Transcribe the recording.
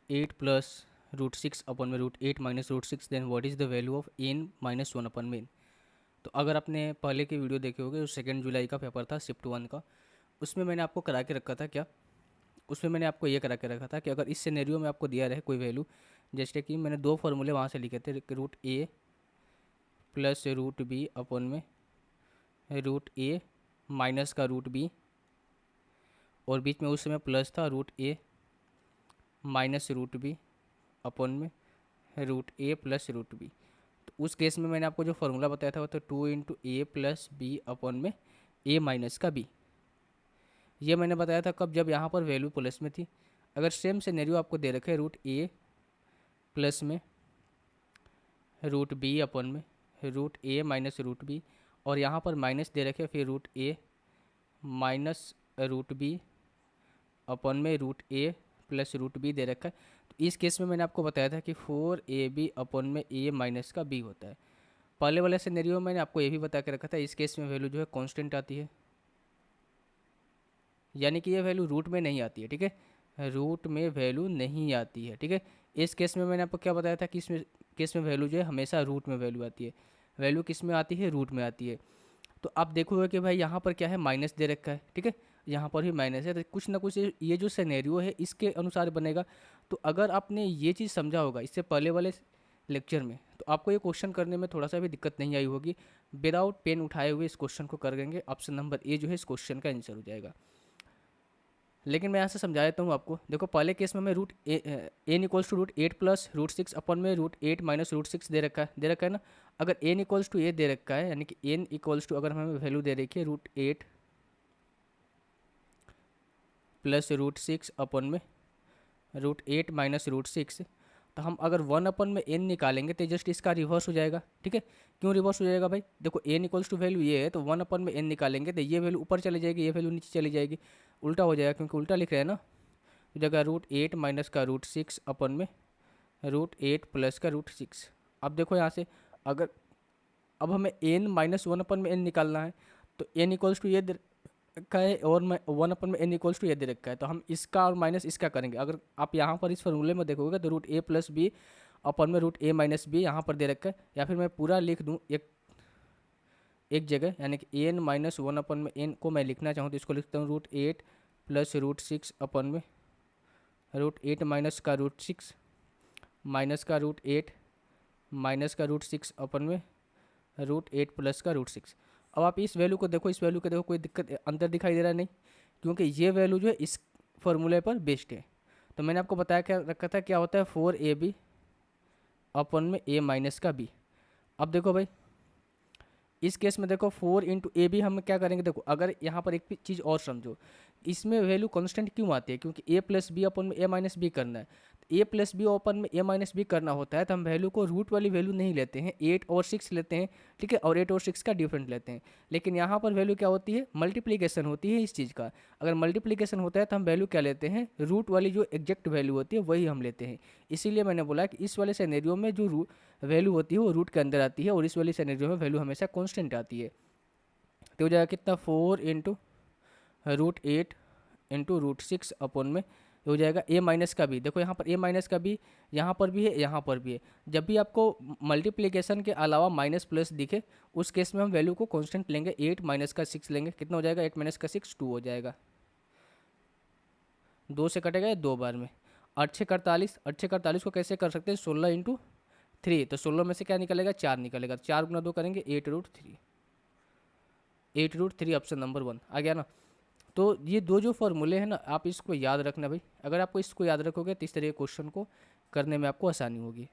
8 plus root 6 अपन में root 8 minus root 6, then what is the value of n minus 1 अपन में n। तो अगर आपने पहले की वीडियो देखे होगे, जो 2 जुलाई का पेपर था शिफ्ट 1 का, उसमें मैंने आपको करा के रखा था क्या, उसमें मैंने आपको ये करा के रखा था कि अगर इस सिनेरियो में आपको दिया रहे कोई वैल्यू, जैसे कि मैंने 2 फॉर्मूले वहाँ से लिखे थे, रूट ए प्लस रूट बी अपन में रूट ए माइनस का रूट बी, और बीच में उस समय प्लस था रूट ए माइनस रूट बी अपन में रूट ए प्लस रूट बी। तो उस केस में मैंने आपको जो फॉर्मूला बताया था वो तो 2 इंटू ए प्लस बी अपन में ए माइनस का बी। ये मैंने बताया था कब, जब यहाँ पर वैल्यू प्लस में थी। अगर सेम सिनेरियो आपको दे रखे रूट ए प्लस में रूट बी अपन में रूट ए माइनस रूट बी, और यहाँ पर माइनस दे रखे फिर रूट ए माइनस रूट बी अपन में रूट ए प्लस रूट बी दे रखा है, तो इस केस में मैंने आपको बताया था कि 4ab अपन में ए माइनस का बी होता है। पहले वाले सिनेरियो में मैंने आपको ये भी बता के रखा था, इस केस में वैल्यू जो है कांस्टेंट आती है, यानी कि ये वैल्यू रूट में नहीं आती है, ठीक है, रूट में वैल्यू नहीं आती है, ठीक है। इस केस में मैंने आपको क्या बताया था कि इसमें केस में वैल्यू जो है हमेशा रूट में वैल्यू आती है। वैल्यू किस में आती है, रूट में आती है। तो आप देखोगे कि भाई यहाँ पर क्या है, माइनस दे रखा है, ठीक है, यहाँ पर भी माइनस है, तो कुछ ना कुछ ये जो सिनेरियो है इसके अनुसार बनेगा। तो अगर आपने ये चीज़ समझा होगा इससे पहले वाले लेक्चर में, तो आपको ये क्वेश्चन करने में थोड़ा सा भी दिक्कत नहीं आई होगी। विदाउट पेन उठाए हुए इस क्वेश्चन को कर देंगे, ऑप्शन नंबर ए जो है इस क्वेश्चन का आंसर हो जाएगा। लेकिन मैं यहाँ से समझा देता हूँ आपको। देखो पहले केस में मैं root n equals to root 8 plus root 6 अपन में रूट 8 माइनस रूट 6 दे रखा है ना। अगर एन इक्वल्स टू ए दे रखा है, यानी कि एन इक्वल्स टू अगर हमें वैल्यू दे रखी है रूट 8 प्लस रूट 6 अपन में रूट 8 माइनस रूट 6, तो हम अगर 1 अपन में एन निकालेंगे तो जस्ट इसका रिवर्स हो जाएगा, ठीक है। क्यों रिवर्स हो जाएगा भाई, देखो एन इक्वल्स टू वैल्यू ये है, तो 1 अपन में एन निकालेंगे तो ये वैल्यू ऊपर चली जाएगी, ये वैल्यू नीचे चली जाएगी, उल्टा हो जाएगा, क्योंकि उल्टा लिख रहे हैं ना। जगह रूट 8 माइनस का रूट 6 अपन में रूट 8 प्लस का रूट 6। अब देखो यहाँ से अगर अब हमें एन माइनस 1 अपन में एन निकालना है, तो एन इक्वल्स टू ये दे रखा है और 1 अपन में एन इक्वल्स टू ये दे रखा है, तो हम इसका और माइनस इसका करेंगे। अगर आप यहाँ पर इस फॉर्मूले में देखोगे तो रूट ए प्लस बी अपन में रूट ए माइनस बी यहाँ पर दे रखा है, या फिर मैं पूरा लिख दूँ एक जगह, यानी कि एन माइनस 1 अपन में एन को मैं लिखना चाहूँ तो इसको लिखता हूँ रूट 8 प्लस रूट 6 अपन में रूट 8 माइनस का रूट 6 माइनस का रूट 8 माइनस का रूट 6 अपन में रूट 8 प्लस का रूट 6। अब आप इस वैल्यू को देखो, इस वैल्यू को देखो, कोई दिक्कत अंतर दिखाई दे रहा नहीं, क्योंकि ये वैल्यू जो है इस फॉर्मूले पर बेस्ड है। तो मैंने आपको बताया क्या रखा था, क्या होता है 4ab अपन में a माइनस का b। अब देखो भाई इस केस में देखो 4 इंटू ए बी हम क्या करेंगे, देखो अगर यहाँ पर एक चीज़ और समझो, इसमें वैल्यू कांस्टेंट क्यों आती है, क्योंकि ए प्लस बी अपन में ए माइनस बी करना है। ए प्लस बी अपन में ए माइनस बी करना होता है, तो हम वैल्यू को रूट वाली वैल्यू नहीं लेते हैं, 8 और 6 लेते हैं, ठीक है, और 8 और 6 का डिफरेंट लेते हैं। लेकिन यहाँ पर वैल्यू क्या होती है, मल्टीप्लीकेशन होती है इस चीज़ का। अगर मल्टीप्लीकेशन होता है तो हम वैल्यू क्या लेते हैं, रूट वाली जो एग्जैक्ट वैल्यू होती है वही हम लेते हैं। इसीलिए मैंने बोला कि इस वाले सिनेरियो में जो वैल्यू होती है वो रूट के अंदर आती है, और इस वाली सिनेरियो में वैल्यू हमेशा कॉन्स्टेंट आती है। तो हो जाएगा कितना 4 इंटू रूट 8 इंटू रूट 6 अपन में हो जाएगा ए माइनस का बी। देखो यहाँ पर ए माइनस का बी यहाँ पर भी है, यहाँ पर भी है। जब भी आपको मल्टीप्लिकेशन के अलावा माइनस प्लस दिखे उस केस में हम वैल्यू को कांस्टेंट लेंगे, 8 माइनस का 6 लेंगे, कितना हो जाएगा 8 माइनस का 6 2 हो जाएगा, 2 से कटेगा 2 बार में। 8 6 48, 8 6 48 को कैसे कर सकते हैं 16 इंटू 3, तो 16 में से क्या निकलेगा 4 निकलेगा, 4 गुना 2 करेंगे 8 रूट 3, 8 रूट 3 ऑप्शन नंबर 1 आ गया ना। तो ये दो जो फॉर्मूले हैं ना आप इसको याद रखना भाई, अगर आपको इसको याद रखोगे तो इस तरह के क्वेश्चन को करने में आपको आसानी होगी।